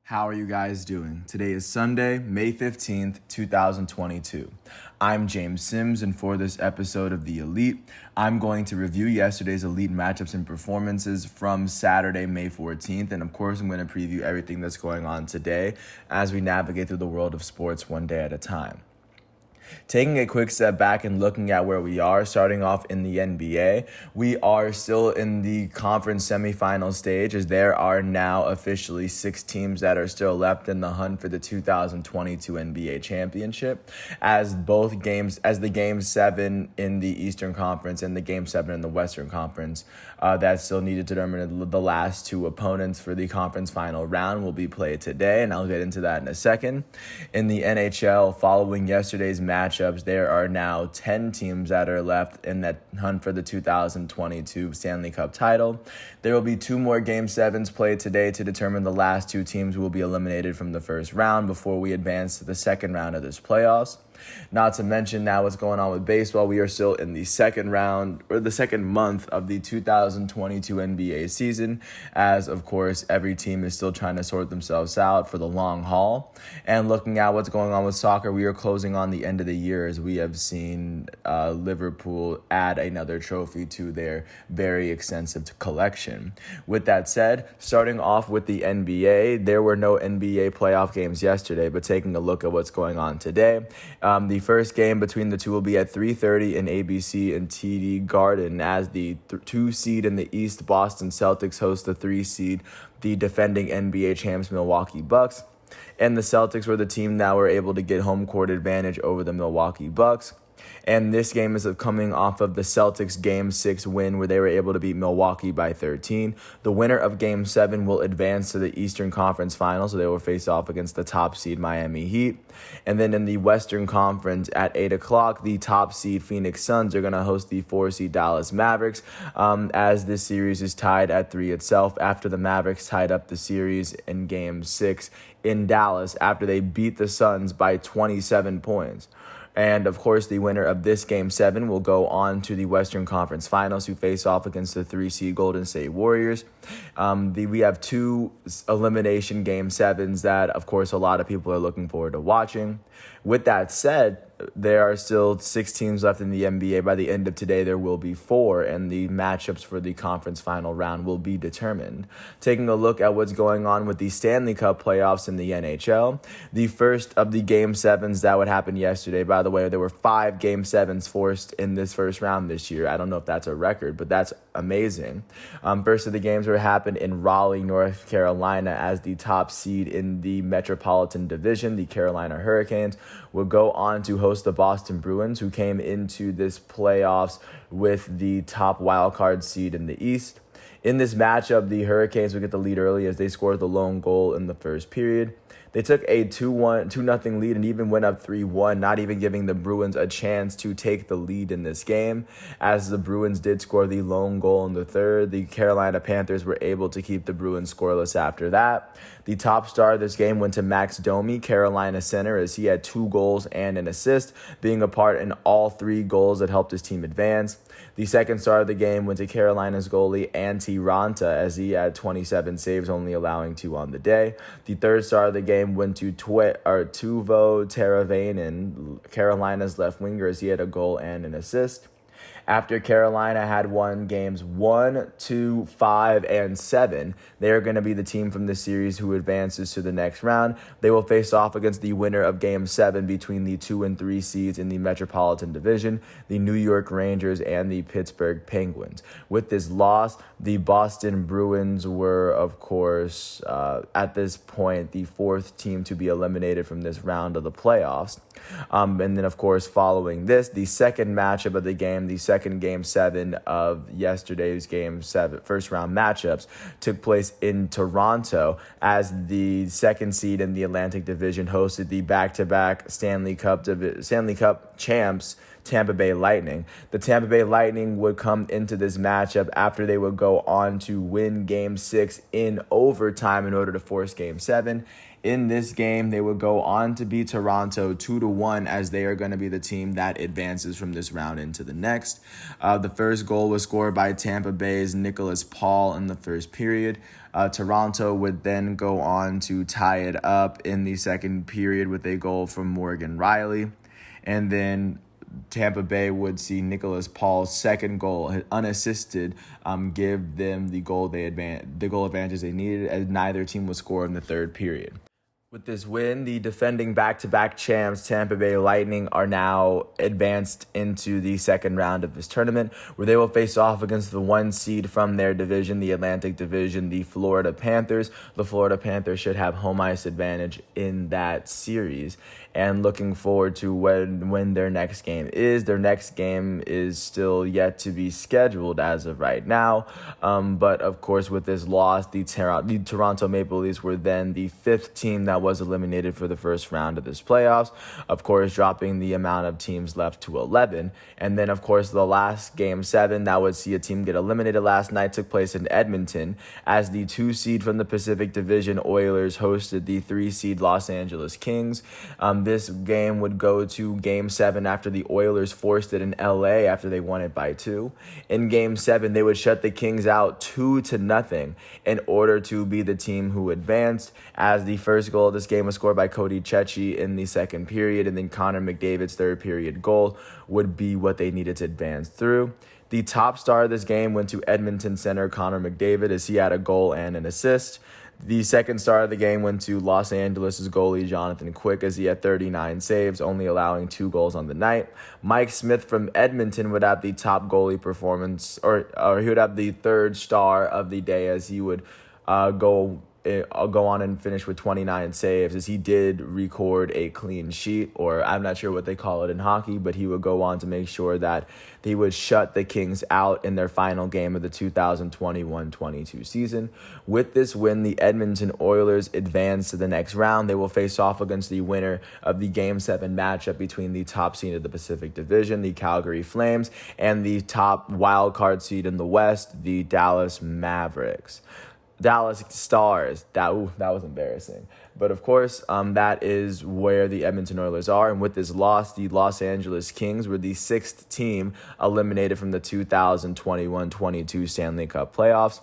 How are you guys doing? Today is Sunday, May 15th, 2022. I'm James Sims, and for this episode of The Elite, I'm going to review yesterday's Elite matchups and performances from Saturday, May 14th, and of course, I'm going to preview everything that's going on today as we navigate through the world of sports one day at a time. Taking a quick step back and looking at where we are, starting off in the NBA, we are still in the conference semifinal stage as there are now officially 6 teams that are still left in the hunt for the 2022 NBA championship as the game 7 in the Eastern Conference and the game 7 in the Western Conference that still need to determine the last 2 opponents for the conference final round will be played today, and I'll get into that in a second. In the NHL, following yesterday's matchups, there are now 10 teams that are left in that hunt for the 2022 Stanley Cup title. There will be 2 more Game 7s played today to determine the last 2 teams who will be eliminated from the first round before we advance to the second round of this playoffs. Not to mention now what's going on with baseball. We are still in the second round or the second month of the 2022 NBA season, as of course every team is still trying to sort themselves out for the long haul. And looking at what's going on with soccer, we are closing on the end of the year as we have seen Liverpool add another trophy to their very extensive collection. With that said, starting off with the NBA, there were no NBA playoff games yesterday, but taking a look at what's going on today, the first game between the two will be at 3:30 in ABC and TD Garden as the 2 seed in the East Boston Celtics host the 3 seed, the defending NBA champs Milwaukee Bucks. And the Celtics were the team that were able to get home court advantage over the Milwaukee Bucks. And this game is coming off of the Celtics Game 6 win where they were able to beat Milwaukee by 13. The winner of Game 7 will advance to the Eastern Conference Finals, so they will face off against the top seed Miami Heat. And then in the Western Conference at 8 o'clock, the top seed Phoenix Suns are going to host the 4 seed Dallas Mavericks as this series is tied at 3 itself after the Mavericks tied up the series in Game 6 in Dallas after they beat the Suns by 27 points. And, of course, the winner of this Game 7 will go on to the Western Conference Finals, who face off against the 3 seed Golden State Warriors. We have 2 elimination Game 7s that, of course, a lot of people are looking forward to watching. With that said, there are still 6 teams left in the NBA. By the end of today, there will be 4, and the matchups for the conference final round will be determined. Taking a look at what's going on with the Stanley Cup playoffs in the NHL, the first of the Game 7s that would happen yesterday, by the way, there were 5 Game 7s forced in this first round this year. I don't know if that's a record, but that's amazing. First of the games were happened in Raleigh, North Carolina, as the top seed in the Metropolitan Division, the Carolina Hurricanes, would go on to host the Boston Bruins, who came into this playoffs with the top wildcard seed in the East. In this matchup, the Hurricanes would get the lead early as they scored the lone goal in the first period. They took a 2-0 lead and even went up 3-1, not even giving the Bruins a chance to take the lead in this game. As the Bruins did score the lone goal in the third, the Carolina Panthers were able to keep the Bruins scoreless after that. The top star of this game went to Max Domi, Carolina center, as he had 2 goals and an assist, being a part in all 3 goals that helped his team advance. The second star of the game went to Carolina's goalie, Antti Raanta, as he had 27 saves, only allowing 2 on the day. The third star of the game went to Teuvo Teravainen, Carolina's left winger, as he had a goal and an assist. After Carolina had won games 1, 2, 5, and 7, they are going to be the team from this series who advances to the next round. They will face off against the winner of Game 7 between the 2 and 3 seeds in the Metropolitan Division, the New York Rangers and the Pittsburgh Penguins. With this loss, the Boston Bruins were, of course, at this point, the 4th team to be eliminated from this round of the playoffs. And then, of course, following this, the second matchup of the game, the second Game 7 of yesterday's Game 7 first round matchups, took place in Toronto as the 2nd seed in the Atlantic Division hosted the back-to-back Stanley Cup champs, Tampa Bay Lightning. The Tampa Bay Lightning would come into this matchup after they would go on to win Game 6 in overtime in order to force Game 7. In this game, they would go on to beat Toronto 2-1 as they are going to be the team that advances from this round into the next. The first goal was scored by Tampa Bay's Nicholas Paul in the first period. Toronto would then go on to tie it up in the second period with a goal from Morgan Riley. And then Tampa Bay would see Nicholas Paul's second goal, unassisted, give them the goal advantage they needed, as neither team would score in the third period. With this win, the defending back-to-back champs Tampa Bay Lightning are now advanced into the second round of this tournament, where they will face off against the one seed from their division, the Atlantic Division, the Florida Panthers. The Florida Panthers should have home ice advantage in that series, and looking forward to when their next game is. Their next game is still yet to be scheduled as of right now, but of course with this loss, the Toronto Maple Leafs were then the fifth team that was eliminated for the first round of this playoffs, of course dropping the amount of teams left to 11. And then of course the last game 7 that would see a team get eliminated last night took place in Edmonton, as the 2 seed from the Pacific Division Oilers hosted the 3 seed Los Angeles Kings. This game would go to game 7 after the Oilers forced it in LA after they won it by 2. In game 7, they would shut the Kings out 2-0 in order to be the team who advanced, as the first goal of this game was scored by Cody Cecchi in the second period, and then Connor McDavid's third period goal would be what they needed to advance through. The top star of this game went to Edmonton center Connor McDavid, as he had a goal and an assist. The second star of the game went to Los Angeles' goalie Jonathan Quick, as he had 39 saves, only allowing 2 goals on the night. Mike Smith from Edmonton would have the top goalie performance, or he would have the third star of the day, as he would go on and finish with 29 saves, as he did record a clean sheet, or I'm not sure what they call it in hockey, but he would go on to make sure that he would shut the Kings out in their final game of the 2021-22 season. With this win, the Edmonton Oilers advance to the next round. They will face off against the winner of the Game 7 matchup between the top seed of the Pacific Division, the Calgary Flames, and the top wild card seed in the West, the Dallas Mavericks. Dallas Stars. That was embarrassing. But of course, that is where the Edmonton Oilers are. And with this loss, the Los Angeles Kings were the 6th team eliminated from the 2021-22 Stanley Cup playoffs.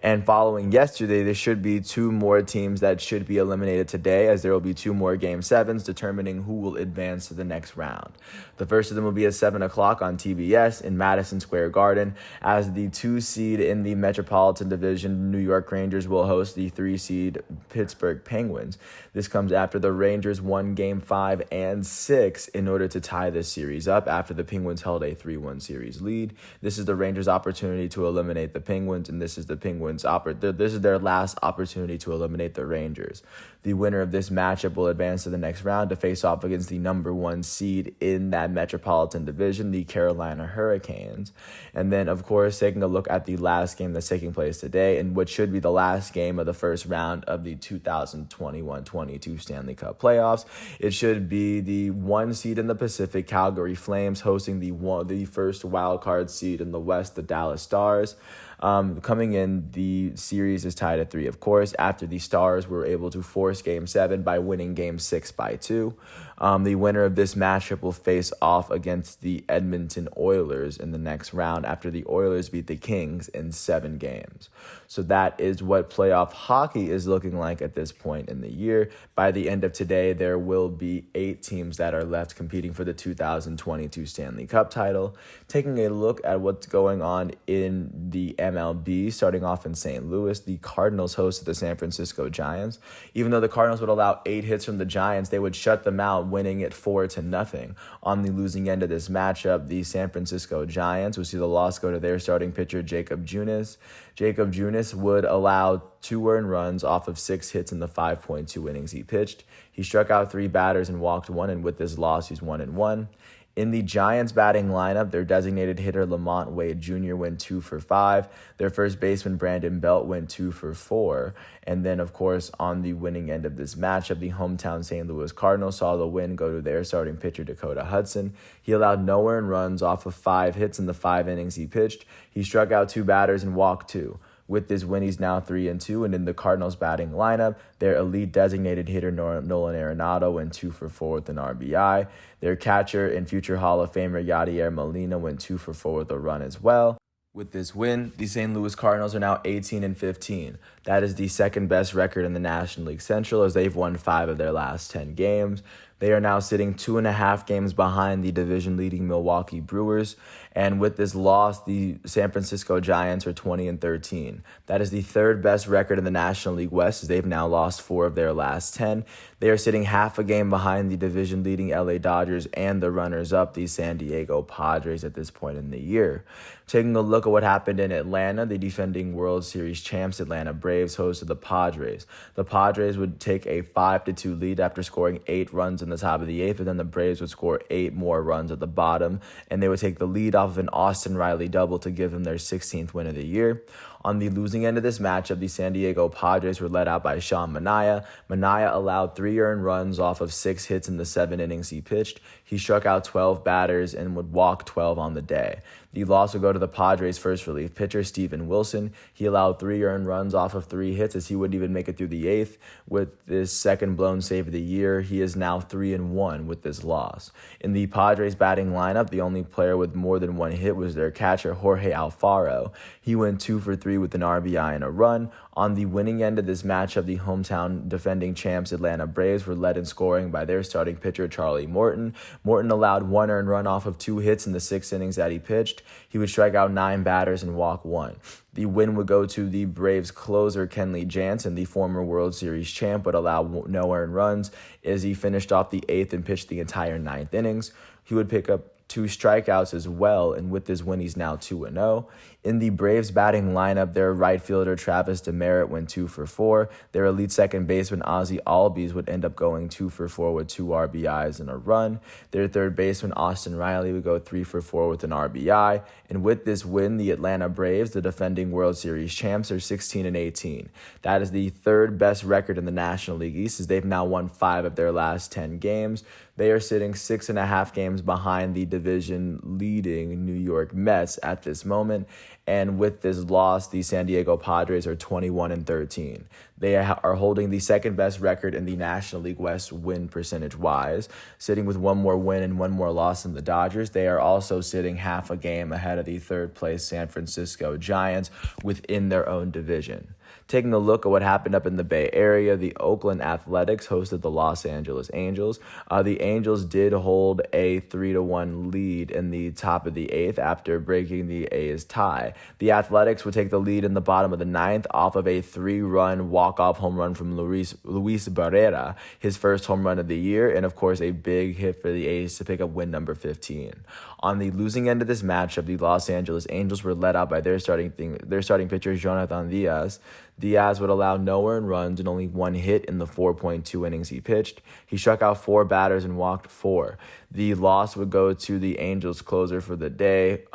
And following yesterday, there should be 2 more teams that should be eliminated today, as there will be 2 more Game 7s determining who will advance to the next round. The first of them will be at 7 o'clock on TBS in Madison Square Garden, as the 2 seed in the Metropolitan Division, New York Rangers, will host the 3 seed Pittsburgh Penguins. This comes after the Rangers won Game 5 and 6 in order to tie this series up after the Penguins held a 3-1 series lead. This is the Rangers' opportunity to eliminate the Penguins, and this is the Penguins' this is their last opportunity to eliminate the Rangers. The winner of this matchup will advance to the next round to face off against the number 1 seed in that Metropolitan Division, the Carolina Hurricanes. And then, of course, taking a look at the last game that's taking place today, and what should be the last game of the first round of the 2021-22 Stanley Cup playoffs. It should be the 1 seed in the Pacific, Calgary Flames, hosting the first wild card seed in the West, the Dallas Stars. Coming in, the series is tied at 3, of course, after the Stars were able to force Game 7 by winning Game 6 by 2. The winner of this matchup will face off against the Edmonton Oilers in the next round after the Oilers beat the Kings in 7 games. So that is what playoff hockey is looking like at this point in the year. By the end of today, there will be 8 teams that are left competing for the 2022 Stanley Cup title. Taking a look at what's going on in the MLB, starting off in St. Louis, the Cardinals hosted the San Francisco Giants. Even though the Cardinals would allow 8 hits from the Giants, they would shut them out, winning it 4-0. On the losing end of this matchup, the San Francisco Giants would see the loss go to their starting pitcher, Jacob Junis. Jacob Junis would allow 2 earned runs off of 6 hits in the 5.2 innings he pitched. He struck out 3 batters and walked 1, and with this loss, he's 1-1. In the Giants batting lineup, their designated hitter Lamont Wade Jr. went 2 for 5. Their first baseman Brandon Belt went 2 for 4. And then, of course, on the winning end of this matchup, the hometown St. Louis Cardinals saw the win go to their starting pitcher Dakota Hudson. He allowed no earned runs off of 5 hits in the 5 innings he pitched. He struck out 2 batters and walked 2. With this win, he's now 3-2, and in the Cardinals batting lineup, their elite designated hitter Nolan Arenado went 2 for 4 with an RBI. Their catcher and future Hall of Famer Yadier Molina went 2 for 4 with a run as well. With this win, the St. Louis Cardinals are now 18-15. That is the second best record in the National League Central, as they've won 5 of their last 10 games. They are now sitting 2.5 games behind the division-leading Milwaukee Brewers. And with this loss, the San Francisco Giants are 20-13. That is the third best record in the National League West, as they've now lost 4 of their last 10. They are sitting half a game behind the division-leading LA Dodgers and the runners-up, the San Diego Padres, at this point in the year. Taking a look at what happened in Atlanta, the defending World Series champs Atlanta Braves hosted the Padres. The Padres would take a 5-2 lead after scoring 8 runs in the top of the 8th, and then the Braves would score 8 more runs at the bottom, and they would take the lead off of an Austin Riley double to give them their 16th win of the year. On the losing end of this matchup, the San Diego Padres were led out by Sean Manaea. Manaea allowed 3 earned runs off of 6 hits in the 7 innings he pitched. He struck out 12 batters and would walk 12 on the day. The loss would go to the Padres' first relief pitcher, Steven Wilson. He allowed 3 earned runs off of 3 hits, as he wouldn't even make it through the 8th. With this second blown save of the year, he is now 3-1 with this loss. In the Padres batting lineup, the only player with more than 1 hit was their catcher, Jorge Alfaro. He went 2 for 3 with an RBI and a run. On the winning end of this matchup, the hometown defending champs Atlanta Braves were led in scoring by their starting pitcher, Charlie Morton. Morton allowed 1 earned run off of 2 hits in the 6 innings that he pitched. He would strike out 9 batters and walk 1. The win would go to the Braves closer, Kenley Jansen. The former World Series champ would allow no earned runs as he finished off the 8th and pitched the entire 9th innings. He would pick up 2 strikeouts as well, and with this win, he's now 2-0. In the Braves batting lineup, their right fielder Travis Demeritte went 2 for 4. Their elite second baseman Ozzie Albies would end up going 2 for 4 with 2 RBIs and a run. Their third baseman Austin Riley would go 3 for 4 with an RBI. And with this win, the Atlanta Braves, the defending World Series champs, are 16-18. That is the third best record in the National League East, as they've now won 5 of their last 10 games. They are sitting 6.5 games behind the division-leading New York Mets at this moment. And with this loss, the San Diego Padres are 21-13. They are holding the second best record in the National League West win percentage-wise, sitting with 1 more win and 1 more loss than the Dodgers. They are also sitting half a game ahead of the third-place San Francisco Giants within their own division. Taking a look at what happened up in the Bay Area, the Oakland Athletics hosted the Los Angeles Angels. The Angels did hold a 3-1 lead in the top of the 8th after breaking the A's tie. The Athletics would take the lead in the bottom of the 9th off of a 3-run walk-off home run from Luis Barrera, his first home run of the year, and of course a big hit for the A's to pick up win number 15. On the losing end of this matchup, the Los Angeles Angels were led out by their starting pitcher, Jonathan Diaz. Diaz would allow no earned runs and only 1 hit in the 4.2 innings he pitched. He struck out 4 batters and walked 4. The loss would go to the Angels closer for the day.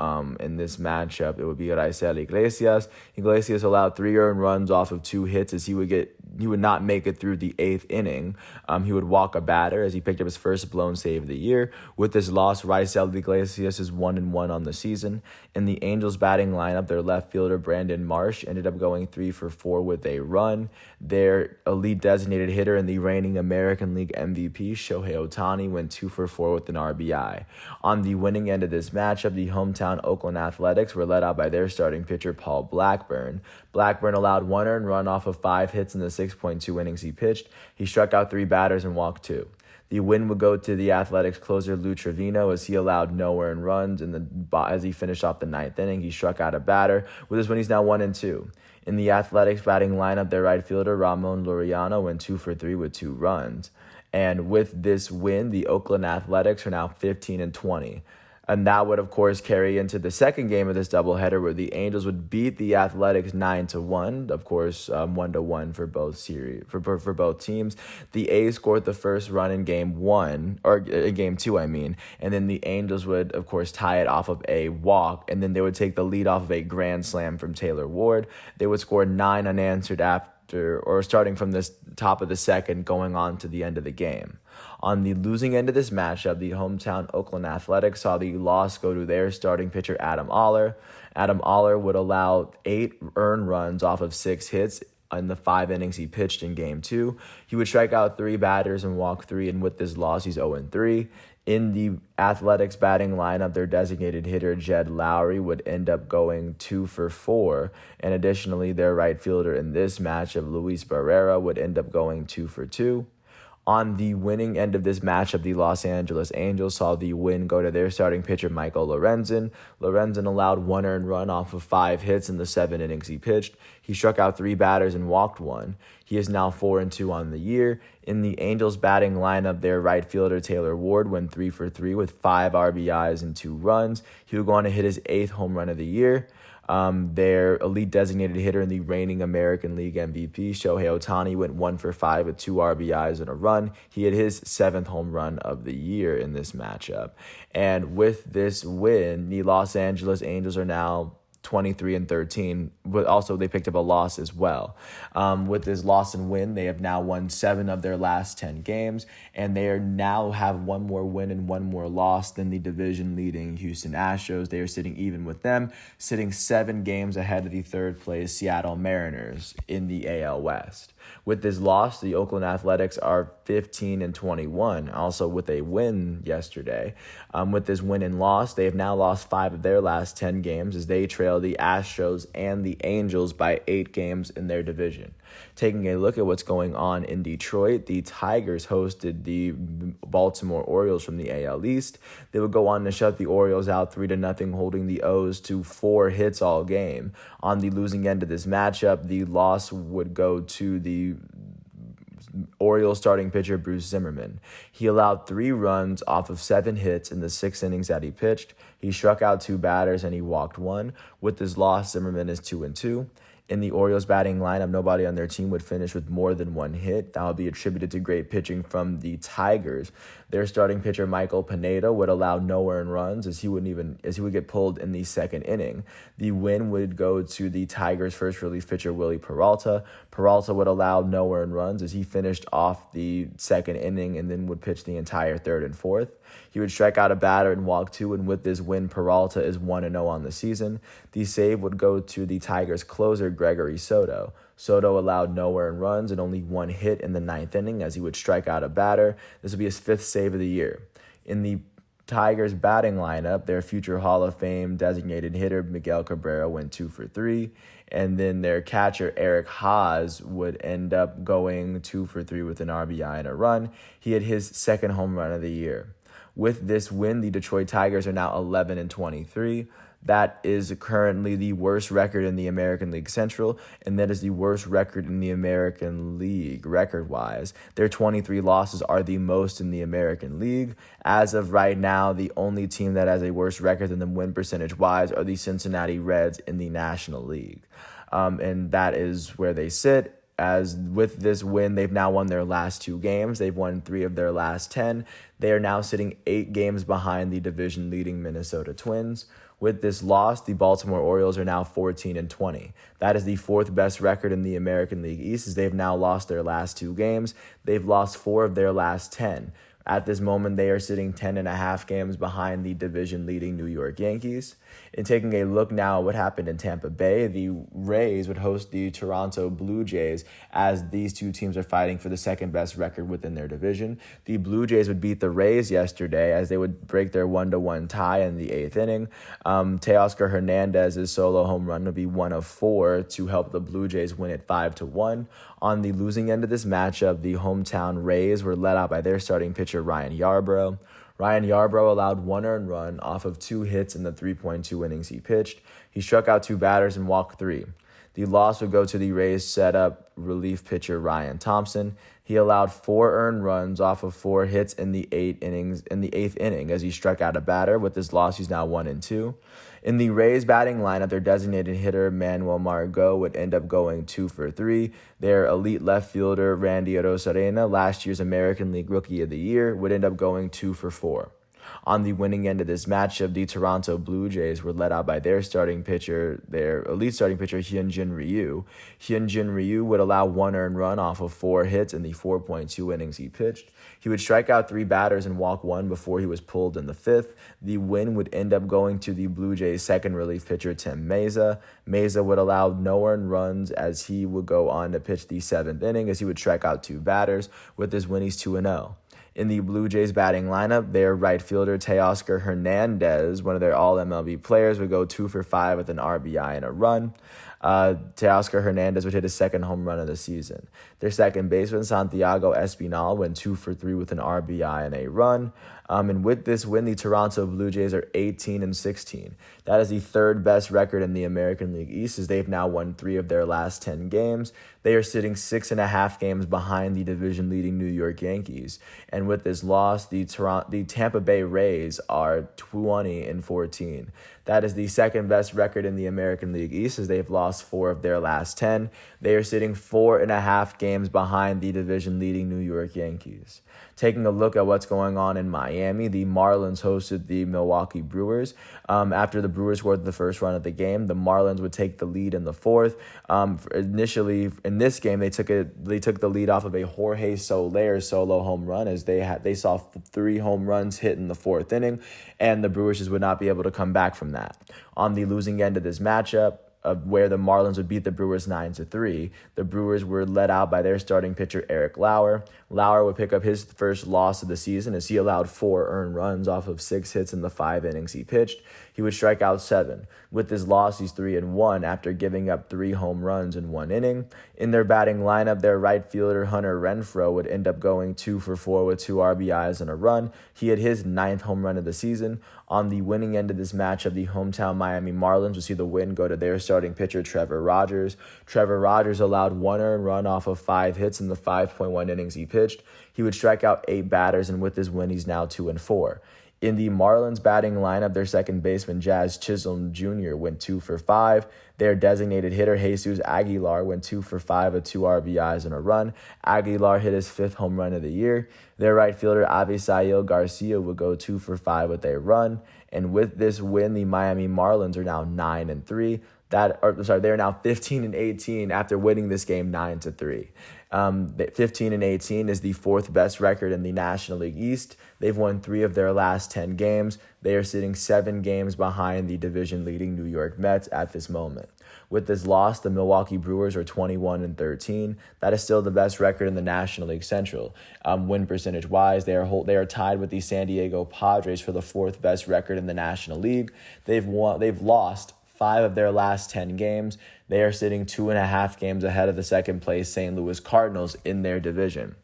In this matchup, it would be Raisel Iglesias. Iglesias allowed 3 earned runs off of 2 hits as he would not make it through the 8th inning. He would walk a batter as he picked up his first blown save of the year. With this loss, Raisel Iglesias is 1-1 on the season. In the Angels batting lineup, their left fielder Brandon Marsh ended up going 3 for 4 with a run. Their elite designated hitter and the reigning American League MVP, Shohei Ohtani, went 2 for 4 with an RBI. On the winning end of this matchup, the hometown Oakland Athletics were led out by their starting pitcher, Paul Blackburn. Blackburn allowed 1 earned run off of 5 hits in the 6.2 innings he pitched. He struck out 3 batters and walked 2. The win would go to the Athletics closer Lou Trevino as he allowed no earned runs as he finished off the 9th inning. He struck out a batter. With this win, he's now 1-2. In the Athletics batting lineup, their right fielder Ramon Laureano went 2 for 3 with 2 runs. And with this win, the Oakland Athletics are now 15-20. And that would, of course, carry into the second game of this doubleheader, where the Angels would beat the Athletics 9-1. Of course, 1-1 for both teams. The A's scored the first run in game 1, or game 2, and then the Angels would, of course, tie it off of a walk, and then they would take the lead off of a grand slam from Taylor Ward. They would score 9 unanswered after, or starting from this top of the second going on to the end of the game. On the losing end of this matchup, the hometown Oakland Athletics saw the loss go to their starting pitcher, Adam Oller. Adam Oller would allow 8 earned runs off of 6 hits in the 5 innings he pitched in Game 2. He would strike out 3 batters and walk 3, and with this loss, he's 0-3. In the Athletics batting lineup, their designated hitter, Jed Lowry, would end up going 2 for 4. And additionally, their right fielder in this matchup, Luis Barrera, would end up going 2 for 2. On the winning end of this matchup, the Los Angeles Angels saw the win go to their starting pitcher, Michael Lorenzen. Lorenzen allowed 1 earned run off of 5 hits in the 7 innings he pitched. He struck out 3 batters and walked 1. He is now 4-2 on the year. In the Angels batting lineup, their right fielder, Taylor Ward, went 3 for 3 with 5 RBIs and 2 runs. He would go on to hit his 8th home run of the year. Their elite designated hitter and the reigning American League MVP, Shohei Ohtani, went 1 for 5 with 2 RBIs and a run. He had his 7th home run of the year in this matchup. And with this win, the Los Angeles Angels are now 23-13, but also they picked up a loss as well. With this loss and win, they have now won 7 of their last 10 games, and they are now have 1 more win and 1 more loss than the division-leading Houston Astros. They are sitting even with them, sitting 7 games ahead of the 3rd place Seattle Mariners in the AL West. With this loss, the Oakland Athletics are 15-21, also with a win yesterday. With this win and loss, they have now lost 5 of their last 10 games as they trail the Astros and the Angels by 8 games in their division. Taking a look at what's going on in Detroit, the Tigers hosted the Baltimore Orioles from the AL East. They would go on to shut the Orioles out 3-0, holding the O's to 4 hits all game. On the losing end of this matchup, the loss would go to the Orioles starting pitcher, Bruce Zimmerman. He allowed 3 runs off of 7 hits in the 6 innings that he pitched. He struck out 2 batters and he walked 1. With his loss, Zimmerman is 2-2. In the Orioles batting lineup, nobody on their team would finish with more than 1 hit. That would be attributed to great pitching from the Tigers. Their starting pitcher, Michael Pineda, would allow no earned runs as he would get pulled in the 2nd inning. The win would go to the Tigers' first relief pitcher, Willie Peralta. Peralta would allow no earned runs as he finished off the 2nd inning and then would pitch the entire 3rd and 4th. He would strike out a batter and walk 2, and with this win, Peralta is 1-0 on the season. The save would go to the Tigers' closer, Gregory Soto. Soto allowed no earned runs and only 1 hit in the 9th inning as he would strike out a batter. This would be his 5th save of the year. In the Tigers batting lineup, their future Hall of Fame designated hitter, Miguel Cabrera, went 2 for 3. And then their catcher, Eric Haas, would end up going 2 for 3 with an RBI and a run. He had his 2nd home run of the year. With this win, the Detroit Tigers are now 11-23. That is currently the worst record in the American League Central, and that is the worst record in the American League record-wise. Their 23 losses are the most in the American League. As of right now, the only team that has a worse record than them win percentage-wise are the Cincinnati Reds in the National League. And that is where they sit. As with this win, they've now won their last 2 games. They've won 3 of their last 10. They are now sitting 8 games behind the division-leading Minnesota Twins. With this loss, the Baltimore Orioles are now 14-20. That is the 4th best record in the American League East as they've now lost their last 2 games. They've lost 4 of their last 10. At this moment, they are sitting 10.5 games behind the division-leading New York Yankees. And taking a look now at what happened in Tampa Bay, the Rays would host the Toronto Blue Jays as these 2 teams are fighting for the 2nd best record within their division. The Blue Jays would beat the Rays yesterday as they would break their 1-1 tie in the 8th inning. Teoscar Hernandez's solo home run would be 1 of 4 to help the Blue Jays win it 5-1. On the losing end of this matchup, the hometown Rays were led out by their starting pitcher, Ryan Yarbrough. Ryan Yarbrough allowed 1 earned run off of 2 hits in the 3.2 innings he pitched. He struck out 2 batters and walked 3. The loss would go to the Rays' setup relief pitcher, Ryan Thompson. He allowed 4 earned runs off of 4 hits in the 8th inning as he struck out a batter. With this loss, he's now 1-2. In the Rays batting lineup, their designated hitter, Manuel Margot, would end up going 2 for 3. Their elite left fielder, Randy Arozarena, last year's American League Rookie of the Year, would end up going 2 for 4. On the winning end of this matchup, the Toronto Blue Jays were led out by their elite starting pitcher, Hyunjin Ryu. Hyunjin Ryu would allow 1 earned run off of 4 hits in the 4.2 innings he pitched. He would strike out 3 batters and walk 1 before he was pulled in the 5th. The win would end up going to the Blue Jays' second relief pitcher, Tim Mayza. Mayza would allow no earned runs as he would go on to pitch the 7th inning as he would strike out 2 batters. With this win, he's 2-0. In the Blue Jays batting lineup, their right fielder, Teoscar Hernandez, one of their all-MLB players, would go 2 for 5 with an RBI and a run. Teoscar Hernandez would hit his second home run of the season. Their second baseman, Santiago Espinal, went 2 for 3 with an RBI and a run. And with this win, the Toronto Blue Jays are 18-16. That is the third best record in the American League East, as they've now won 3 of their last 10 games. They are sitting 6.5 games behind the division-leading New York Yankees. And with this loss, the Tampa Bay Rays are 20-14. That is the second best record in the American League East, as they've lost 4 of their last 10. They are sitting 4.5 games behind the division-leading New York Yankees. Taking a look at what's going on in Miami, the Marlins hosted the Milwaukee Brewers. After the Brewers scored the first run of the game, the Marlins would take the lead in the 4th. Initially, in this game, they took the lead off of a Jorge Soler solo home run, as they saw 3 home runs hit in the 4th inning, and the Brewers just would not be able to come back from that. On the losing end of this matchup, where the Marlins would beat the Brewers 9-3. The Brewers were led out by their starting pitcher, Eric Lauer. Lauer would pick up his first loss of the season as he allowed 4 earned runs off of 6 hits in the 5 innings he pitched. He would strike out 7. With this loss, he's 3-1 after giving up 3 home runs in 1 inning. In their batting lineup, their right fielder, Hunter Renfroe, would end up going 2 for 4 with 2 RBIs and a run. He had his 9th home run of the season. On the winning end of this matchup, the hometown Miami Marlins would see the win go to their starting pitcher, Trevor Rogers. Trevor Rogers allowed 1 earned run off of 5 hits in the 5.1 innings he pitched. He would strike out 8 batters, and with his win, he's now 2-4. In the Marlins batting lineup, their second baseman, Jazz Chisholm Jr., went 2 for 5. Their designated hitter, Jesus Aguilar, went 2 for 5 with 2 RBIs and a run. Aguilar hit his 5th home run of the year. Their right fielder, Avisail Garcia, would go 2 for 5 with a run. And with this win, the Miami Marlins are now 9-3. They're now 15-18 after winning this game 9-3. 15-18 is the 4th best record in the National League East. They've won 3 of their last 10 games. They are sitting 7 games behind the division-leading New York Mets at this moment. With this loss, the Milwaukee Brewers are 21-13. That is still the best record in the National League Central. Win percentage-wise, they are tied with the San Diego Padres for the 4th best record in the National League. They've lost 5 of their last 10 games. They are sitting 2.5 games ahead of the second place St. Louis Cardinals in their division.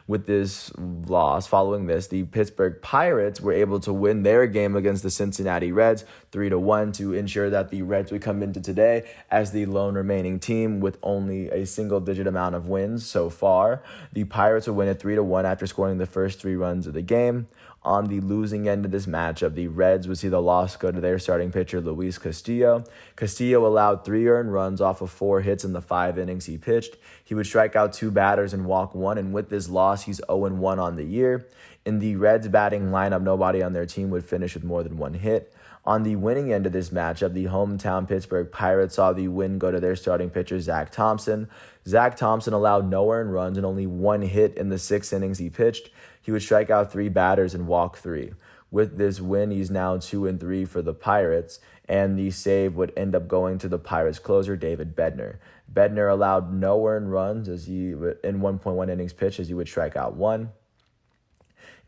With this loss, following this, the Pittsburgh Pirates were able to win their game against the Cincinnati Reds 3-1 to ensure that the Reds would come into today as the lone remaining team with only a single-digit amount of wins so far. The Pirates would win it 3-1 after scoring the first 3 runs of the game. On the losing end of this matchup, the Reds would see the loss go to their starting pitcher, Luis Castillo. Castillo allowed 3 earned runs off of 4 hits in the 5 innings he pitched. He would strike out 2 batters and walk 1, and with this loss, he's 0-1 on the year. In the Reds batting lineup, nobody on their team would finish with more than 1 hit. On the winning end of this matchup, the hometown Pittsburgh Pirates saw the win go to their starting pitcher, Zach Thompson. Zach Thompson allowed no earned runs and only 1 hit in the 6 innings he pitched. He would strike out 3 batters and walk 3. With this win, he's now 2-3 for the Pirates, and the save would end up going to the Pirates closer, David Bednar. Bednar allowed no earned runs in 1.1 innings pitched as he would strike out 1.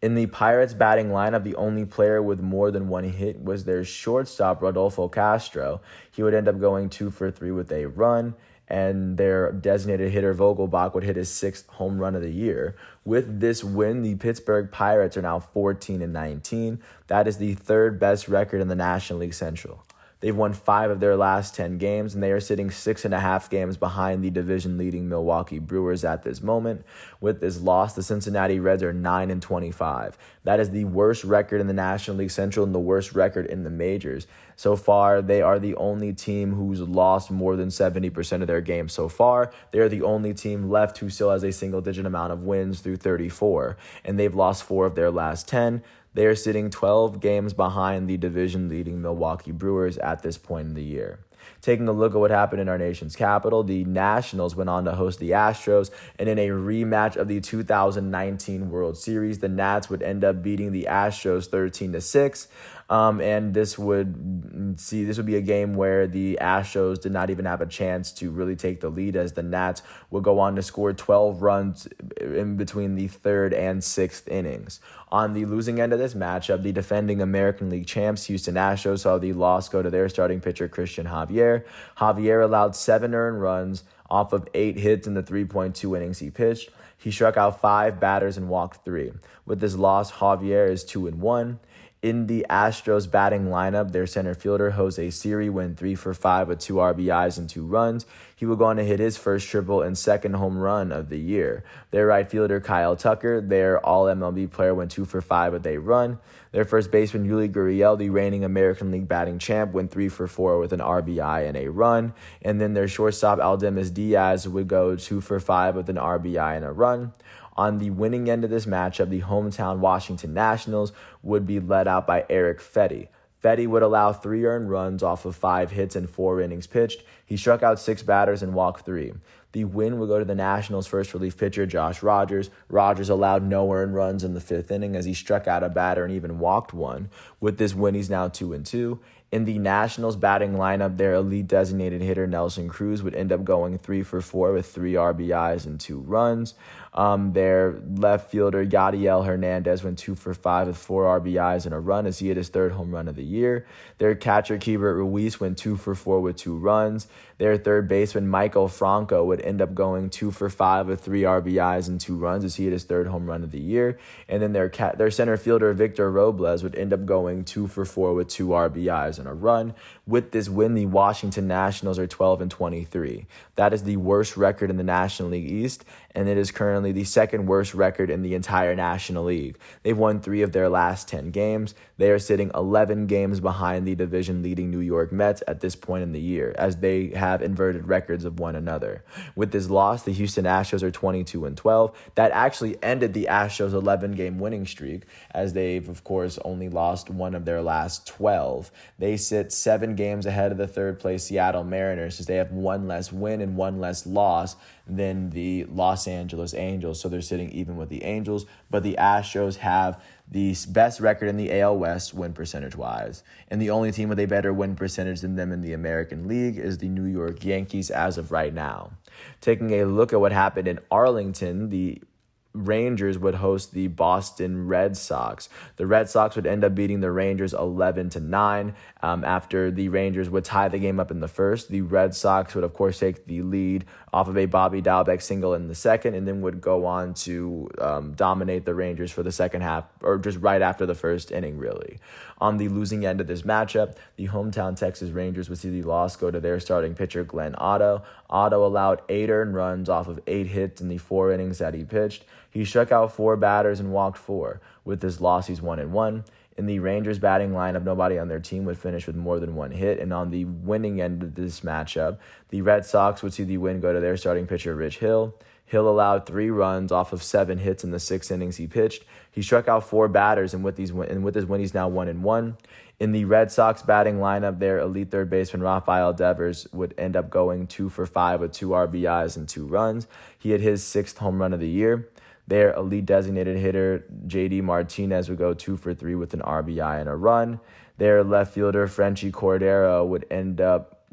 In the Pirates batting lineup, the only player with more than 1 hit was their shortstop, Rodolfo Castro. He would end up going 2 for 3 with a run, and their designated hitter, Vogelbach, would hit his 6th home run of the year. With this win, the Pittsburgh Pirates are now 14-19. That is the 3rd best record in the National League Central. They've won 5 of their last 10 games, and they are sitting 6.5 games behind the division-leading Milwaukee Brewers at this moment. With this loss, the Cincinnati Reds are 9-25. That is the worst record in the National League Central and the worst record in the majors. So far, they are the only team who's lost more than 70% of their games so far. They are the only team left who still has a single-digit amount of wins through 34, and they've lost 4 of their last 10. They are sitting 12 games behind the division-leading Milwaukee Brewers at this point in the year. Taking a look at what happened in our nation's capital, the Nationals went on to host the Astros, and in a rematch of the 2019 World Series, the Nats would end up beating the Astros 13-6. And this would be a game where the Astros did not even have a chance to really take the lead, as the Nats would go on to score 12 runs in between the third and sixth innings. On the losing end of this matchup, the defending American League champs Houston Astros saw the loss go to their starting pitcher Christian Javier. Javier allowed 7 earned runs off of 8 hits in the 3.2 innings he pitched. He struck out 5 batters and walked 3. With this loss, Javier is 2-1. In the Astros batting lineup, their center fielder Jose Siri went 3 for 5 with 2 RBIs and 2 runs. He would go on to hit his first triple and second home run of the year. Their right fielder Kyle Tucker, their All-MLB player, went 2 for 5 with a run. Their first baseman Yuli Gurriel, the reigning American League batting champ, went 3 for 4 with an RBI and a run. And then their shortstop Aldemus Diaz would go 2 for 5 with an RBI and a run. On the winning end of this matchup, the hometown Washington Nationals would be led out by Erick Fedde. Fedde would allow 3 earned runs off of 5 hits and 4 innings pitched. He struck out 6 batters and walked 3. The win would go to the Nationals' first relief pitcher, Josh Rogers. Rogers allowed no earned runs in the 5th inning as he struck out a batter and even walked 1. With this win, he's now 2-2. In the Nationals batting lineup, their elite designated hitter Nelson Cruz would end up going 3 for 4 with 3 RBIs and 2 runs. Their left fielder Yadiel Hernandez went 2 for 5 with 4 RBIs and a run as he hit his 3rd home run of the year. Their catcher Keibert Ruiz went 2 for 4 with 2 runs. Their third baseman Michael Franco would end up going 2 for 5 with 3 RBIs and 2 runs as he hit his 3rd home run of the year. And then their center fielder Victor Robles would end up going 2 for 4 with 2 RBIs and a run. With this win, the Washington Nationals are 12-23. That is the worst record in the National League East, and it is currently the 2nd worst record in the entire National League. They've won 3 of their last 10 games. They are sitting 11 games behind the division-leading New York Mets at this point in the year, as they have inverted records of one another. With this loss, the Houston Astros are 22-12. That actually ended the Astros' 11-game winning streak, as they've, of course, only lost 1 of their last 12. They sit 7 games ahead of the 3rd-place Seattle Mariners, as they have 1 less win and 1 less loss than the Los Angeles Angels, so they're sitting even with the Angels, but the Astros have the best record in the AL West win percentage-wise, and the only team with a better win percentage than them in the American League is the New York Yankees as of right now. Taking a look at what happened in Arlington, the Rangers would host the Boston Red Sox. The Red Sox would end up beating the Rangers 11-9 after the Rangers would tie the game up in the first. The Red Sox would, of course, take the lead off of a Bobby Dalbec single in the second, and then would go on to dominate the Rangers for the second half, or just right after the first inning, really. On the losing end of this matchup, the hometown Texas Rangers would see the loss go to their starting pitcher, Glenn Otto. Otto allowed 8 earned runs off of 8 hits in the 4 innings that he pitched. He struck out 4 batters and walked 4. With this loss, he's 1-1. In the Rangers batting lineup, nobody on their team would finish with more than 1 hit. And on the winning end of this matchup, the Red Sox would see the win go to their starting pitcher, Rich Hill. Hill allowed 3 runs off of 7 hits in the 6 innings he pitched. He struck out 4 batters, and with his win, he's now 1-1. In the Red Sox batting lineup, their elite third baseman Rafael Devers would end up going 2 for 5 with 2 RBIs and 2 runs. He hit his 6th home run of the year. Their elite designated hitter, J.D. Martinez, would go 2 for 3 with an RBI and a run. Their left fielder, Franchy Cordero, would end up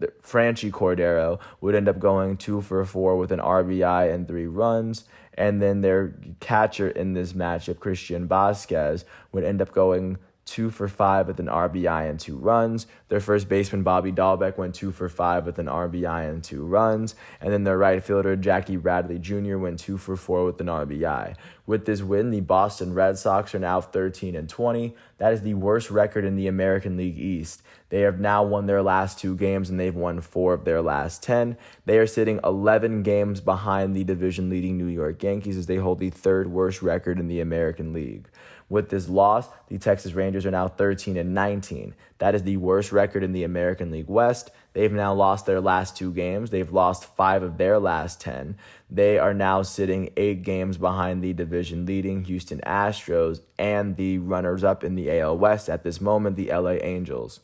going 2 for 4 with an RBI and 3 runs. And then their catcher in this matchup, Christian Vasquez, would end up going 2 for 5 with an RBI and 2 runs. Their first baseman, Bobby Dalbec, went 2 for 5 with an RBI and 2 runs. And then their right fielder, Jackie Bradley Jr., went 2 for 4 with an RBI. With this win, the Boston Red Sox are now 13-20. That is the worst record in the American League East. They have now won their last 2 games, and they've won 4 of their last 10. They are sitting 11 games behind the division-leading New York Yankees, as they hold the 3rd worst record in the American League. With this loss, the Texas Rangers are now 13-19. That is the worst record in the American League West. They've now lost their last 2 games. They've lost 5 of their last 10. They are now sitting 8 games behind the division-leading Houston Astros and the runners-up in the AL West at this moment, the LA Angels.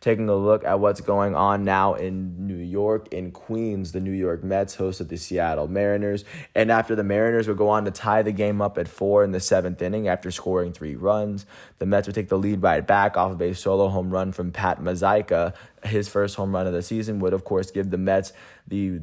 Taking a look at what's going on now in New York, in Queens, the New York Mets hosted the Seattle Mariners. And after the Mariners would go on to tie the game up at 4 in the 7th inning after scoring 3 runs, the Mets would take the lead right back off of a solo home run from Pat Mazeika. His first home run of the season would, of course, give the Mets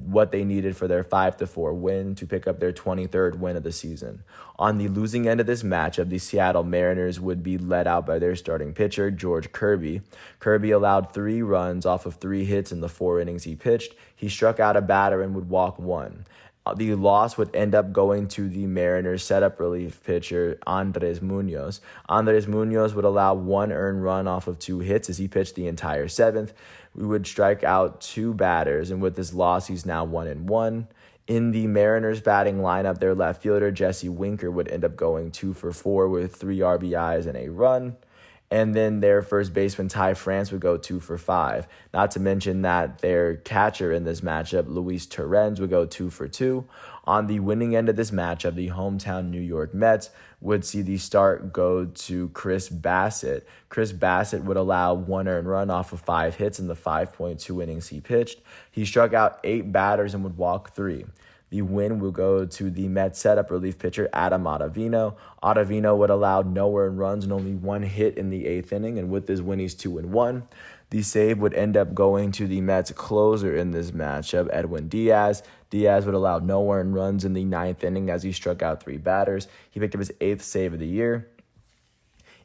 what they needed for their 5-4 win to pick up their 23rd win of the season. On the losing end of this matchup, the Seattle Mariners would be led out by their starting pitcher, George Kirby. Kirby allowed 3 runs off of 3 hits in the 4 innings he pitched. He struck out a batter and would walk 1. The loss would end up going to the Mariners setup relief pitcher, Andres Munoz. Andres Munoz would allow 1 earned run off of 2 hits as he pitched the entire 7th. We would strike out 2 batters, and with this loss, he's now 1-1. In the Mariners batting lineup, their left fielder, Jesse Winker, would end up going 2 for 4 with 3 RBIs and a run. And then their first baseman, Ty France, would go 2 for 5. Not to mention that their catcher in this matchup, Luis Torrens, would go 2 for 2. On the winning end of this matchup, the hometown New York Mets would see the start go to Chris Bassitt. Chris Bassitt would allow 1 earned run off of 5 hits in the 5.2 innings he pitched. He struck out 8 batters and would walk 3. The win will go to the Mets setup relief pitcher, Adam Ottavino. Ottavino would allow no earned runs and only 1 hit in the 8th inning, and with this win, he's 2-1. The save would end up going to the Mets closer in this matchup, Edwin Diaz. Diaz would allow no earned runs in the 9th inning as he struck out 3 batters. He picked up his 8th save of the year.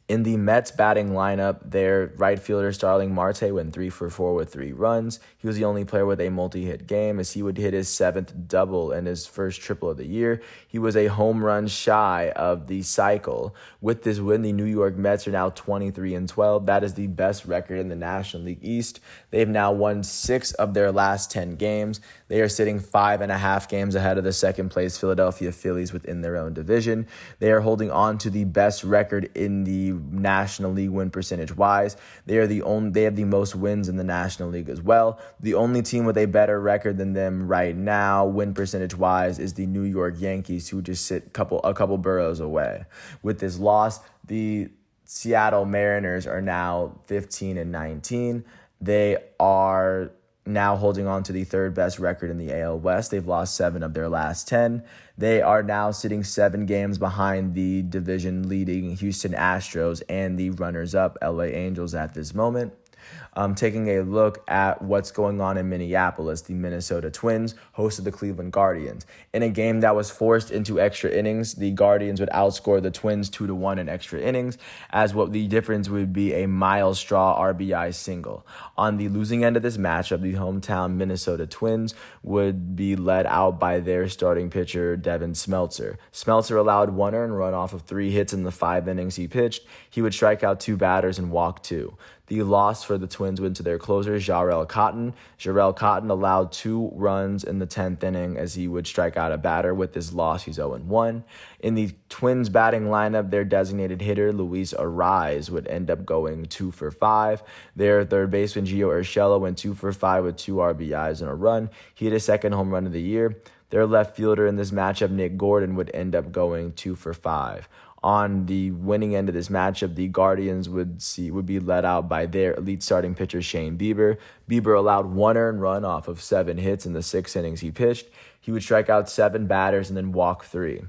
In the Mets batting lineup, their right fielder Starling Marte went 3 for 4 with 3 runs. He was the only player with a multi-hit game as he would hit his 7th double and his first triple of the year. He was a home run shy of the cycle. With this win, the New York Mets are now 23-12. That is the best record in the National League East. They've now won 6 of their last 10 games. They are sitting 5.5 games ahead of the second-place Philadelphia Phillies within their own division. They are holding on to the best record in the National League win percentage wise. They have the most wins in the National League as well. The only team with a better record than them right now, win percentage wise, is the New York Yankees, who just sit a couple boroughs away. With this loss, the Seattle Mariners are now 15-19. They are now holding on to the 3rd best record in the AL West. They've lost 7 of their last 10. They are now sitting 7 games behind the division-leading Houston Astros and the runners-up LA Angels at this moment. Taking a look at what's going on in Minneapolis, the Minnesota Twins hosted the Cleveland Guardians. In a game that was forced into extra innings, the Guardians would outscore the Twins 2-1 in extra innings, as what the difference would be a Miles Straw RBI single. On the losing end of this matchup, the hometown Minnesota Twins would be led out by their starting pitcher, Devin Smeltzer. Smeltzer allowed 1 earned run off of 3 hits in the 5 innings he pitched. He would strike out 2 batters and walk 2. The loss for the Twins went to their closer, Jarrell Cotton. Jarrell Cotton allowed 2 runs in the 10th inning as he would strike out a batter. With this loss, he's 0-1. In the Twins batting lineup, their designated hitter, Luis Arraez, would end up going 2 for 5. Their third baseman, Gio Urshela, went 2 for 5 with 2 RBIs and a run. He hit his 2nd home run of the year. Their left fielder in this matchup, Nick Gordon, would end up going 2 for 5. On the winning end of this matchup, the Guardians would be led out by their elite starting pitcher, Shane Bieber. Bieber allowed 1 earned run off of 7 hits in the 6 innings he pitched. He would strike out 7 batters and then walk 3.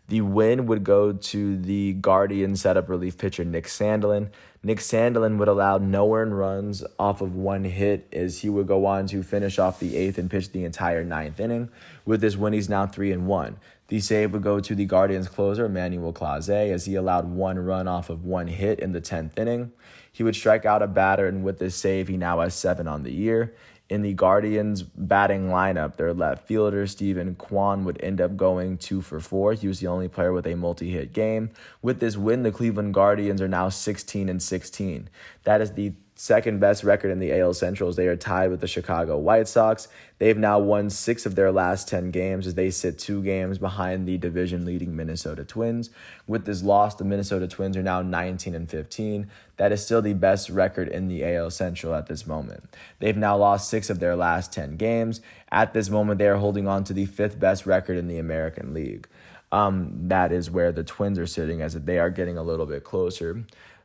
The win would go to the Guardians setup relief pitcher, Nick Sandlin. Nick Sandlin would allow no earned runs off of 1 hit as he would go on to finish off the 8th and pitch the entire 9th inning. With this win, he's now 3-1. The save would go to the Guardians closer, Emmanuel Clase, as he allowed 1 run off of 1 hit in the 10th inning. He would strike out a batter, and with this save, he now has 7 on the year. In the Guardians batting lineup, their left fielder, Steven Kwan, would end up going 2 for 4. He was the only player with a multi-hit game. With this win, the Cleveland Guardians are now 16-16. That is the second best record in the AL Central as they are tied with the Chicago White Sox. They've now won 6 of their last 10 games as they sit 2 games behind the division-leading Minnesota Twins. With this loss, the Minnesota Twins are now 19-15. That is still the best record in the AL Central at this moment. They've now lost 6 of their last 10 games. At this moment, they are holding on to the 5th best record in the American League. That is where the Twins are sitting, as they are getting a little bit closer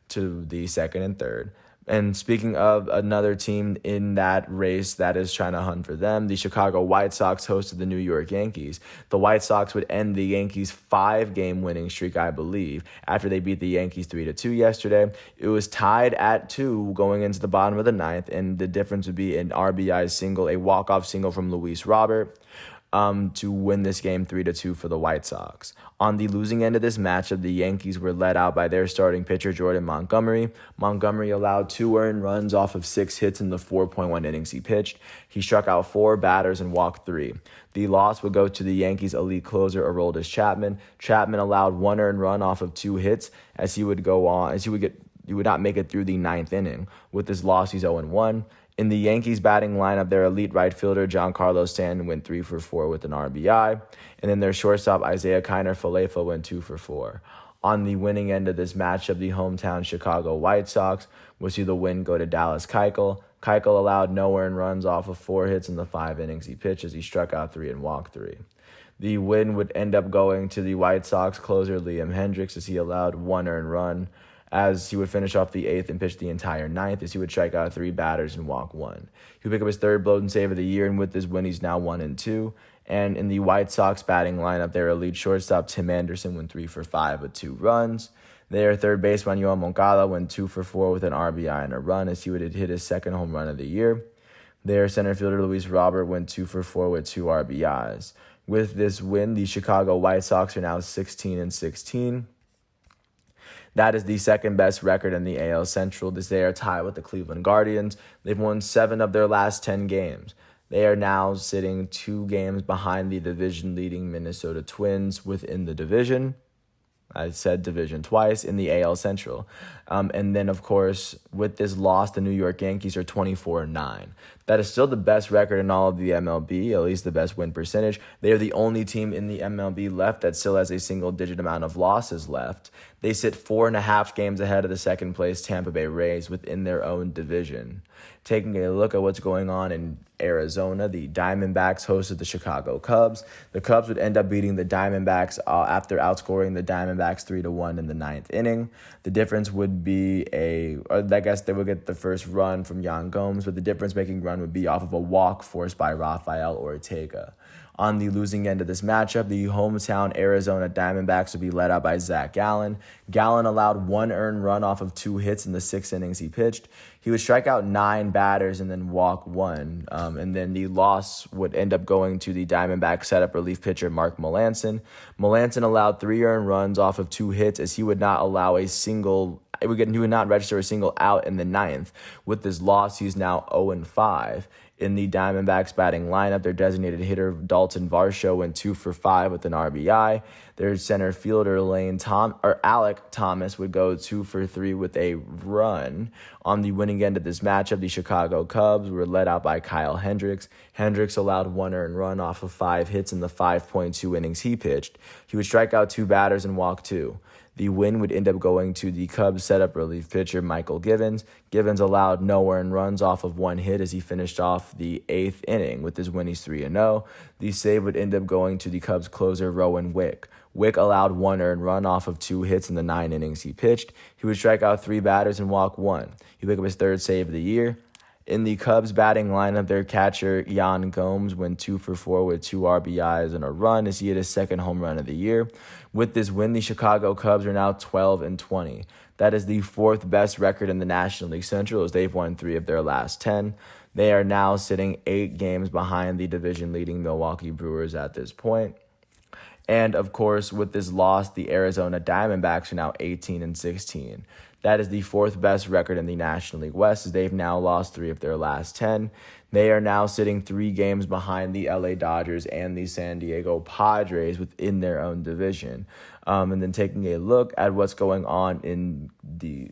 to the second and third. And speaking of another team in that race that is trying to hunt for them, the Chicago White Sox hosted the New York Yankees. The White Sox would end the Yankees' 5-game winning streak, I believe, after they beat the Yankees 3-2 yesterday. It was tied at 2 going into the bottom of the ninth, and the difference would be an RBI single, a walk-off single from Luis Robert, to win this game 3-2 for the White Sox. On the losing end of this matchup, the Yankees were led out by their starting pitcher, Jordan Montgomery. Montgomery allowed 2 earned runs off of 6 hits in the 4.1 innings he pitched. He struck out 4 batters and walked 3. The loss would go to the Yankees' elite closer, Aroldis Chapman. Chapman allowed 1 earned run off of 2 hits he would not make it through the 9th inning. With this loss, he's 0-1. In the Yankees batting lineup, their elite right fielder, Giancarlo Stanton, went 3 for 4 with an RBI. And then their shortstop, Isaiah Kiner-Falefa, went 2 for 4. On the winning end of this matchup, the hometown Chicago White Sox will see the win go to Dallas Keuchel. Keuchel allowed no earned runs off of 4 hits in the 5 innings he pitched as he struck out 3 and walked 3. The win would end up going to the White Sox closer, Liam Hendriks, as he allowed 1 earned run, as he would finish off the 8th and pitch the entire 9th, as he would strike out 3 batters and walk 1. He would pick up his 3rd blown save of the year, and with this win, he's now 1-2. And in the White Sox batting lineup, their elite shortstop, Tim Anderson, went 3 for 5 with 2 runs. Their third baseman, Yoan Moncada, went 2 for 4 with an RBI and a run, as he would hit his 2nd home run of the year. Their center fielder, Luis Robert, went 2 for 4 with 2 RBIs. With this win, the Chicago White Sox are now 16-16. That is the 2nd best record in the AL Central. They are tied with the Cleveland Guardians. They've won 7 of their last 10 games. They are now sitting 2 games behind the division-leading Minnesota Twins within the division. I said division twice in the AL Central. And then, of course, with this loss, the New York Yankees are 24-9. That is still the best record in all of the MLB, at least the best win percentage. They are the only team in the MLB left that still has a single-digit amount of losses left. They sit 4.5 games ahead of the second-place Tampa Bay Rays within their own division. Taking a look at what's going on in Arizona, the Diamondbacks hosted the Chicago Cubs. The Cubs would end up beating the Diamondbacks after outscoring the Diamondbacks 3-1 in the 9th inning. The difference would be they would get the first run from Yan Gomes, but the difference-making run would be off of a walk forced by Rafael Ortega. On the losing end of this matchup, the hometown Arizona Diamondbacks would be led out by Zach Gallen. Gallen allowed 1 earned run off of 2 hits in the 6 innings he pitched. He would strike out 9 batters and then walk 1. And then the loss would end up going to the Diamondback setup relief pitcher Mark Melancon. Melancon allowed 3 earned runs off of 2 hits as he would not register a single out in the 9th. With this loss, he's now 0-5. In the Diamondbacks batting lineup, their designated hitter Dalton Varsho went 2 for 5 with an RBI. Their center fielder Alec Thomas would go 2 for 3 with a run. On the winning end of this matchup, the Chicago Cubs were led out by Kyle Hendricks. Hendricks allowed 1 earned run off of 5 hits in the 5.2 innings he pitched. He would strike out 2 batters and walk 2. The win would end up going to the Cubs setup relief pitcher Michael Givens. Givens allowed no earned runs off of 1 hit as he finished off the 8th inning. With his win, he's 3-0. The save would end up going to the Cubs closer Rowan Wick. Wick allowed 1 earned run off of 2 hits in the 9 innings he pitched. He would strike out 3 batters and walk 1. He picked up his 3rd save of the year. In the Cubs batting lineup, their catcher Yan Gomes went 2 for 4 with 2 RBIs and a run as he hit his 2nd home run of the year. With this win, the Chicago Cubs are now 12-20. That is the 4th best record in the National League Central as they've won 3 of their last 10. They are now sitting 8 games behind the division-leading Milwaukee Brewers at this point. And, of course, with this loss, the Arizona Diamondbacks are now 18-16. That is the 4th best record in the National League West as they've now lost 3 of their last 10. They are now sitting 3 games behind the LA Dodgers and the San Diego Padres within their own division. And then taking a look at what's going on in the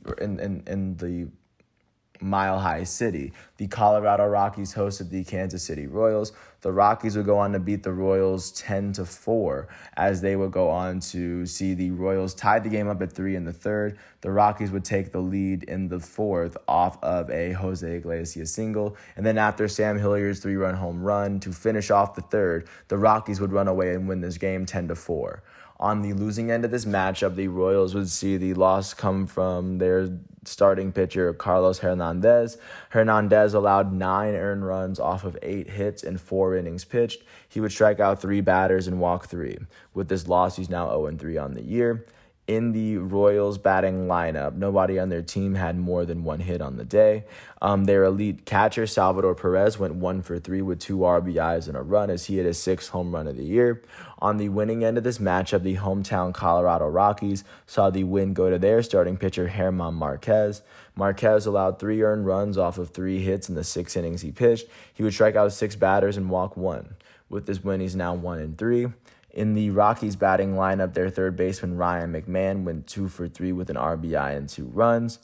Mile High City. The Colorado Rockies hosted the Kansas City Royals. The Rockies would go on to beat the Royals 10-4, as they would go on to see the Royals tie the game up at 3 in the third. The Rockies would take the lead in the fourth off of a Jose Iglesias single. And then after Sam Hilliard's 3-run home run to finish off the third, the Rockies would run away and win this game 10-4. On the losing end of this matchup, the Royals would see the loss come from their starting pitcher, Carlos Hernandez. Hernandez allowed 9 earned runs off of 8 hits in 4 innings pitched. He would strike out 3 batters and walk 3. With this loss, he's now 0-3 on the year. In the Royals batting lineup, nobody on their team had more than 1 hit on the day. Their elite catcher, Salvador Perez, went 1-for-3 with 2 RBIs and a run as he hit his 6th home run of the year. On the winning end of this matchup, the hometown Colorado Rockies saw the win go to their starting pitcher, German Marquez. Marquez allowed 3 earned runs off of 3 hits in the 6 innings he pitched. He would strike out 6 batters and walk 1. With this win, he's now 1-3. In the Rockies batting lineup, their third baseman, Ryan McMahon, went 2-for-3 with an RBI and 2 runs.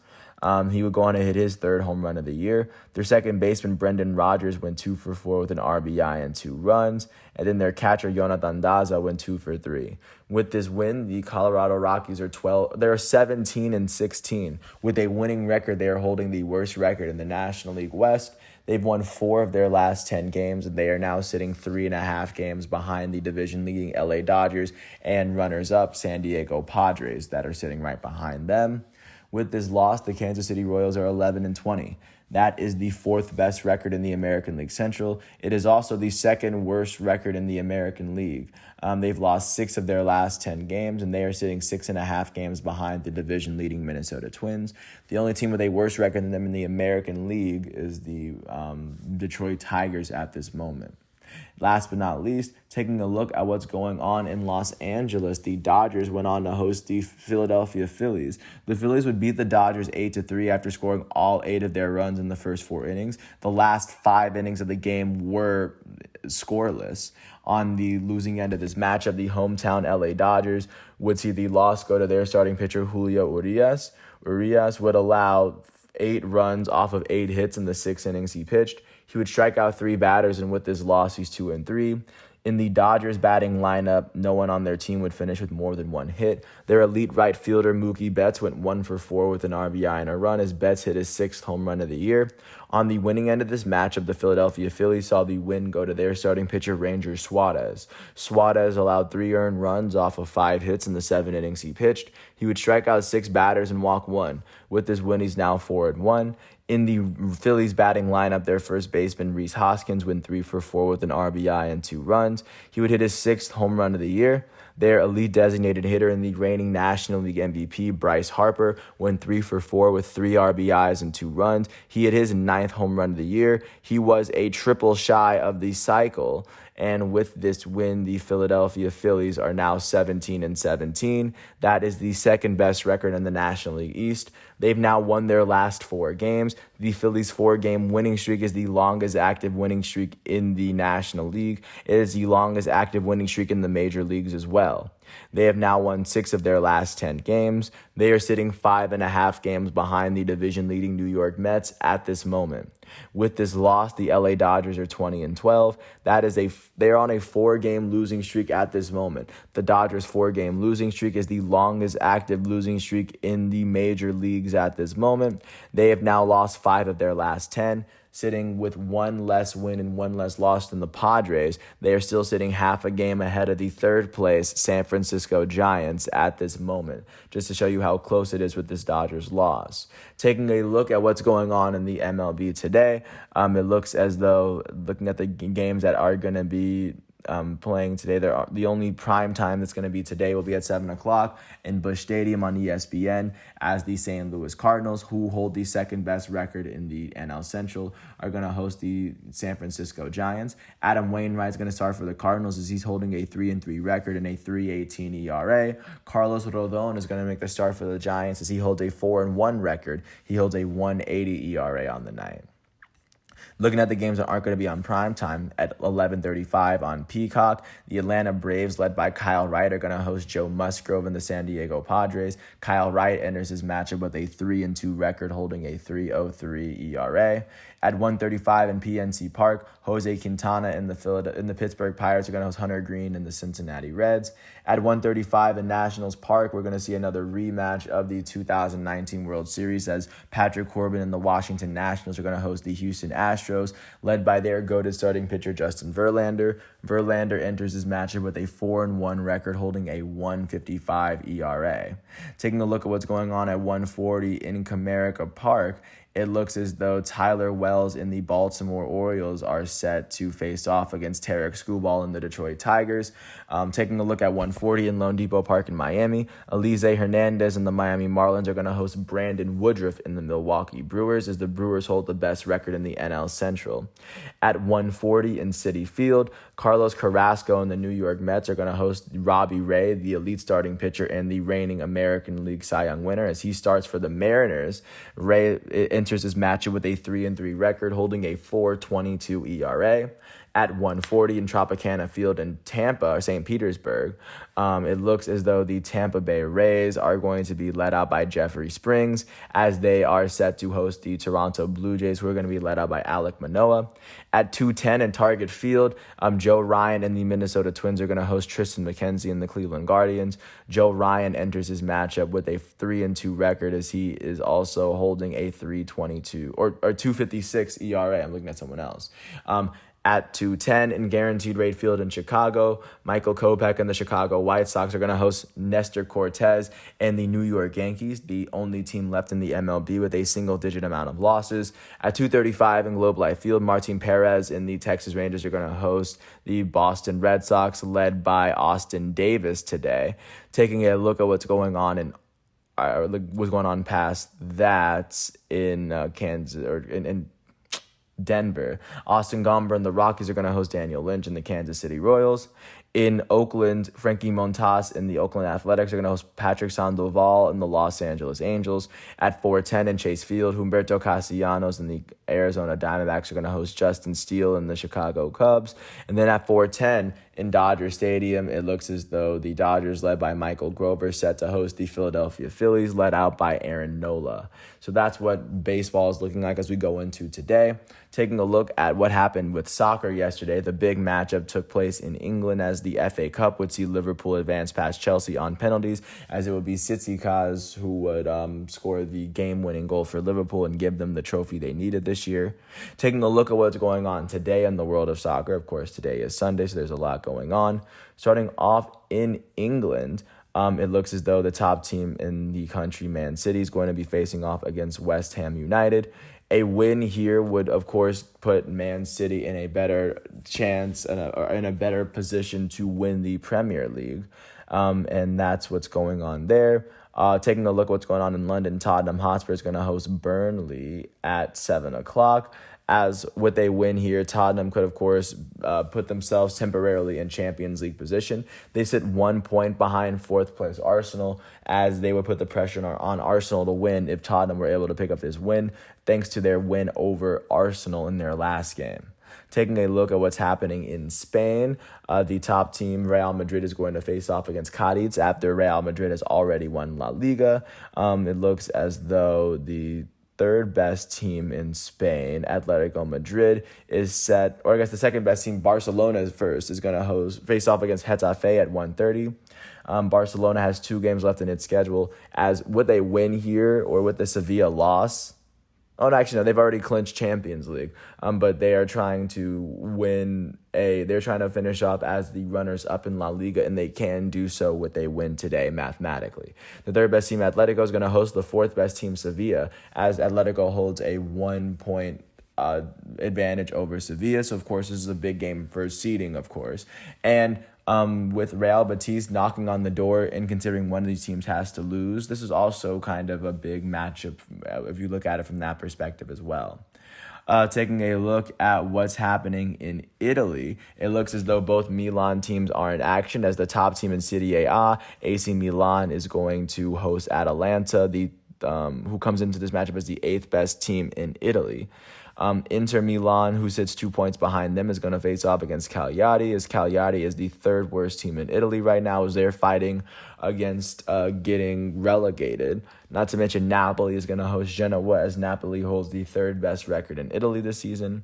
He would go on to hit his 3rd home run of the year. Their second baseman, Brendan Rodgers, went 2-for-4 with an RBI and 2 runs. And then their catcher, Jonathan Daza, went 2-for-3. With this win, the Colorado Rockies are 17-16. With a winning record, they are holding the worst record in the National League West. They've won 4 of their last 10 games, and they are now sitting 3.5 games behind the division-leading LA Dodgers and runners-up San Diego Padres that are sitting right behind them. With this loss, the Kansas City Royals are 11-20. That is the 4th best record in the American League Central. It is also the 2nd worst record in the American League. They've lost 6 of their last 10 games, and they are sitting 6.5 games behind the division-leading Minnesota Twins. The only team with a worse record than them in the American League is the Detroit Tigers at this moment. Last but not least, taking a look at what's going on in Los Angeles, the Dodgers went on to host the Philadelphia Phillies. The Phillies would beat the Dodgers 8-3 after scoring all 8 of their runs in the first 4 innings. The last 5 innings of the game were scoreless. On the losing end of this matchup, the hometown LA Dodgers would see the loss go to their starting pitcher, Julio Urias. Urias would allow 8 runs off of 8 hits in the 6 innings he pitched. He would strike out 3 batters, and with this loss, he's 2-3. In the Dodgers batting lineup, no one on their team would finish with more than 1 hit. Their elite right fielder, Mookie Betts, went 1-for-4 with an RBI and a run as Betts hit his 6th home run of the year. On the winning end of this matchup, the Philadelphia Phillies saw the win go to their starting pitcher, Ranger Suarez. Suarez allowed 3 earned runs off of 5 hits in the 7 innings he pitched. He would strike out 6 batters and walk 1. With this win, he's now 4-1. In the Phillies batting lineup, their first baseman, Rhys Hoskins, went 3-for-4 with an RBI and 2 runs. He would hit his 6th home run of the year. Their elite designated hitter and the reigning National League MVP, Bryce Harper, went 3-for-4 with 3 RBIs and 2 runs. He hit his 9th home run of the year. He was a triple shy of the cycle. And with this win, the Philadelphia Phillies are now 17-17. That is the 2nd best record in the National League East. They've now won their last 4 games. The Phillies' 4-game winning streak is the longest active winning streak in the National League. It is the longest active winning streak in the major leagues as well. They have now won 6 of their last 10 games. They are sitting 5.5 games behind the division-leading New York Mets at this moment. With this loss, the LA Dodgers are 20-12. They're on a 4-game losing streak at this moment. The Dodgers' 4-game losing streak is the longest active losing streak in the major leagues at this moment. They have now lost 5 of their last 10. Sitting with 1 less win and 1 less loss than the Padres. They are still sitting half a game ahead of the 3rd place San Francisco Giants at this moment, just to show you how close it is with this Dodgers loss. Taking a look at what's going on in the MLB today, it looks as though, looking at the games that are going to be playing today, the only prime time that's going to be today will be at 7 o'clock in Busch Stadium on ESPN, as the St. Louis Cardinals, who hold the 2nd best record in the NL Central, are going to host the San Francisco Giants. Adam Wainwright is going to start for the Cardinals as he's holding a 3-3 record and a 3.18 ERA. Carlos Rodon is going to make the start for the Giants as he holds a 4-1 record. He holds a 1.80 ERA on the night. Looking at the games that aren't going to be on prime time, at 11:35 on Peacock, the Atlanta Braves, led by Kyle Wright, are going to host Joe Musgrove and the San Diego Padres. Kyle Wright enters his matchup with a 3-2 record, holding a 3.03 ERA. At 1:35 in PNC Park, Jose Quintana and the Pittsburgh Pirates are going to host Hunter Green and the Cincinnati Reds. At 1:35 in Nationals Park, we're going to see another rematch of the 2019 World Series, as Patrick Corbin and the Washington Nationals are going to host the Houston Astros, led by their goated starting pitcher Justin Verlander. Verlander enters his matchup with a 4-1 record, holding a 1.55 ERA. Taking a look at what's going on at 1:40 in Comerica Park, it looks as though Tyler Wells and the Baltimore Orioles are set to face off against Tarek Skubal and the Detroit Tigers. Taking a look at 1:40 in Lone Depot Park in Miami, Elise Hernandez and the Miami Marlins are going to host Brandon Woodruff and the Milwaukee Brewers, as the Brewers hold the best record in the NL Central. At 1:40 in Citi Field, Carlos Carrasco and the New York Mets are going to host Robbie Ray, the elite starting pitcher and the reigning American League Cy Young winner, as he starts for the Mariners. Ray enters his matchup with a 3-3 record, holding a 4.22 ERA. At 1:40 in Tropicana Field in Tampa, or St. Petersburg, it looks as though the Tampa Bay Rays are going to be led out by Jeffrey Springs, as they are set to host the Toronto Blue Jays, who are going to be led out by Alek Manoah. At 2:10 in Target Field, Joe Ryan and the Minnesota Twins are going to host Tristan McKenzie and the Cleveland Guardians. Joe Ryan enters his matchup with a 3-2 record, as he is also holding a 3.22 or 2.56 ERA. I'm looking at someone else. At 2:10 in Guaranteed Rate Field in Chicago, Michael Kopech and the Chicago White Sox are going to host Nestor Cortez and the New York Yankees, the only team left in the MLB with a single-digit amount of losses. At 2:35 in Globe Life Field, Martin Perez and the Texas Rangers are going to host the Boston Red Sox, led by Austin Davis today. Taking a look at what's going on past that in Kansas, or in Denver, Austin Gomber and the Rockies are going to host Daniel Lynch and the Kansas City Royals. In Oakland, Frankie Montas and the Oakland Athletics are going to host Patrick Sandoval and the Los Angeles Angels. At 4:10 in Chase Field, Humberto Castellanos and the Arizona Diamondbacks are going to host Justin Steele and the Chicago Cubs. And then at 4:10 in Dodger Stadium, it looks as though the Dodgers, led by Michael Grover, set to host the Philadelphia Phillies, led out by Aaron Nola. So that's what baseball is looking like as we go into today. Taking a look at what happened with soccer yesterday, the big matchup took place in England, as the FA Cup would see Liverpool advance past Chelsea on penalties, as it would be Tsimikas who would score the game-winning goal for Liverpool and give them the trophy they needed this year. Taking a look at what's going on today in the world of soccer, of course, today is Sunday, so there's a lot going on. Starting off in England, it looks as though the top team in the country, Man City, is going to be facing off against West Ham United. A win here would, of course, put Man City in a better chance or in a better position to win the Premier League. And that's what's going on there. Taking a look at what's going on in London, Tottenham Hotspur is going to host Burnley at 7 o'clock. As with a win here, Tottenham could, of course, put themselves temporarily in Champions League position. They sit 1 point behind fourth place Arsenal, as they would put the pressure on Arsenal to win if Tottenham were able to pick up this win, thanks to their win over Arsenal in their last game. Taking a look at what's happening in Spain, the top team, Real Madrid, is going to face off against Cadiz after Real Madrid has already won La Liga. It looks as though the third best team in Spain, Atletico Madrid, is set, or I guess the second best team, Barcelona, is going to face off against Getafe at 1:30. Barcelona has 2 games left in its schedule, as with a win here or with the Sevilla loss. Oh, no, actually, no, they've already clinched Champions League, but they are trying to they're trying to finish off as the runners-up in La Liga, and they can do so with a win today, mathematically. The third best team, Atletico, is going to host the fourth best team, Sevilla, as Atletico holds a 1-point advantage over Sevilla. So, of course, this is a big game for seeding, of course. And with Real Betis knocking on the door and considering one of these teams has to lose, this is also kind of a big matchup if you look at it from that perspective as well. Taking a look at what's happening in Italy, it looks as though both Milan teams are in action, as the top team in Serie A, AC Milan, is going to host Atalanta, who comes into this matchup as the 8th best team in Italy. Inter Milan, who sits 2 points behind them, is going to face off against Cagliari, as Cagliari is the third worst team in Italy right now, as they're fighting against getting relegated. Not to mention Napoli is going to host Genoa, as Napoli holds the third best record in Italy this season.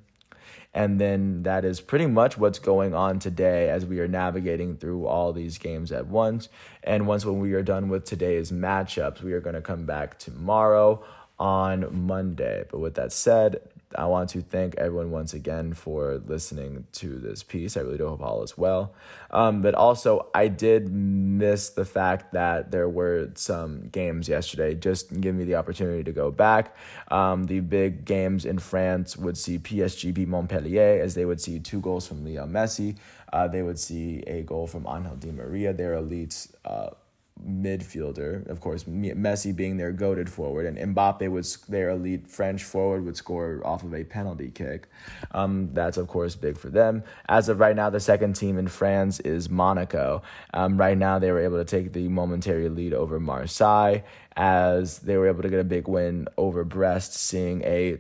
And then that is pretty much what's going on today as we are navigating through all these games at once. And when we are done with today's matchups, we are going to come back tomorrow on Monday. But with that said, I want to thank everyone once again for listening to this piece. I really do hope all is well. But also, I did miss the fact that there were some games yesterday. Just give me the opportunity to go back. The big games in France would see PSG beat Montpellier, as they would see 2 goals from Lionel Messi. They would see a goal from Angel Di Maria, their elite midfielder, of course, Messi being their goated forward, and Mbappe their elite French forward, would score off of a penalty kick. That's, of course, big for them. As of right now, the second team in France is Monaco. Right now, they were able to take the momentary lead over Marseille, as they were able to get a big win over Brest, seeing a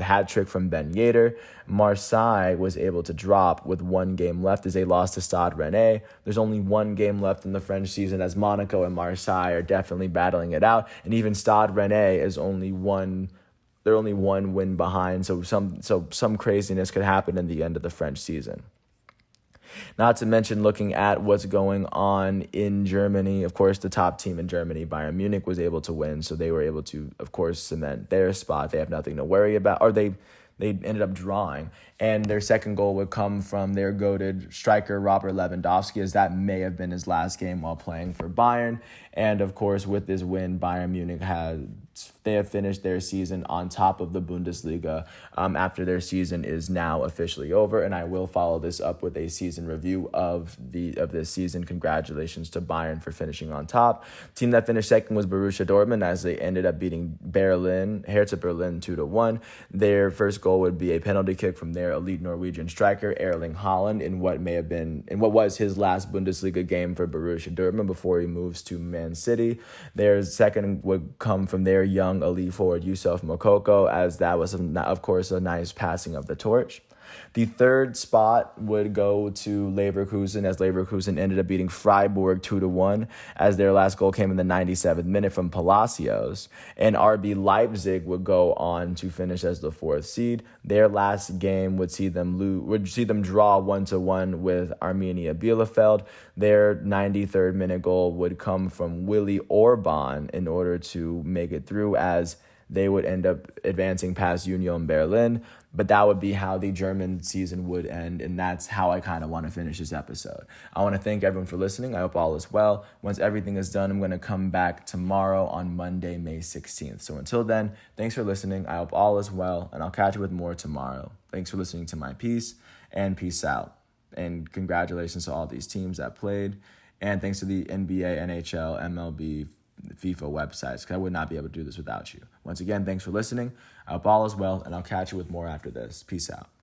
hat trick from Ben Yedder. Marseille was able to drop with 1 game left as they lost to Stade Rennais. There's only 1 game left in the French season, as Monaco and Marseille are definitely battling it out. And even Stade Rennais is only one win behind. So some craziness could happen in the end of the French season. Not to mention looking at what's going on in Germany. Of course, the top team in Germany, Bayern Munich, was able to win. So they were able to, of course, cement their spot. They have nothing to worry about. Or they ended up drawing. And their second goal would come from their goated striker, Robert Lewandowski, as that may have been his last game while playing for Bayern. And, of course, with this win, Bayern Munich they have finished their season on top of the Bundesliga after their season is now officially over. And I will follow this up with a season review of this season. Congratulations to Bayern for finishing on top. Team that finished second was Borussia Dortmund, as they ended up beating Hertha Berlin 2-1. Their first goal would be a penalty kick from their elite Norwegian striker, Erling Haaland, in what was his last Bundesliga game for Borussia Dortmund before he moves to Man City. Their second would come from their young elite forward, Yusuf Moukoko, as that was, of course, a nice passing of the torch. The third spot would go to Leverkusen, as Leverkusen ended up beating Freiburg 2-1, as their last goal came in the 97th minute from Palacios. And RB Leipzig would go on to finish as the 4th seed. Their last game would see them draw 1-1 with Arminia Bielefeld. Their 93rd minute goal would come from Willy Orban in order to make it through, as they would end up advancing past Union Berlin. But that would be how the German season would end, and that's how I kind of want to finish this episode. I want to thank everyone for listening. I hope all is well. Once everything is done, I'm going to come back tomorrow on Monday, May 16th. So until then, thanks for listening. I hope all is well, and I'll catch you with more tomorrow. Thanks for listening to my piece, and peace out. And congratulations to all these teams that played, and thanks to the NBA, NHL, MLB, FIFA websites, because I would not be able to do this without you. Once again, thanks for listening. I hope all is well, and I'll catch you with more after this. Peace out.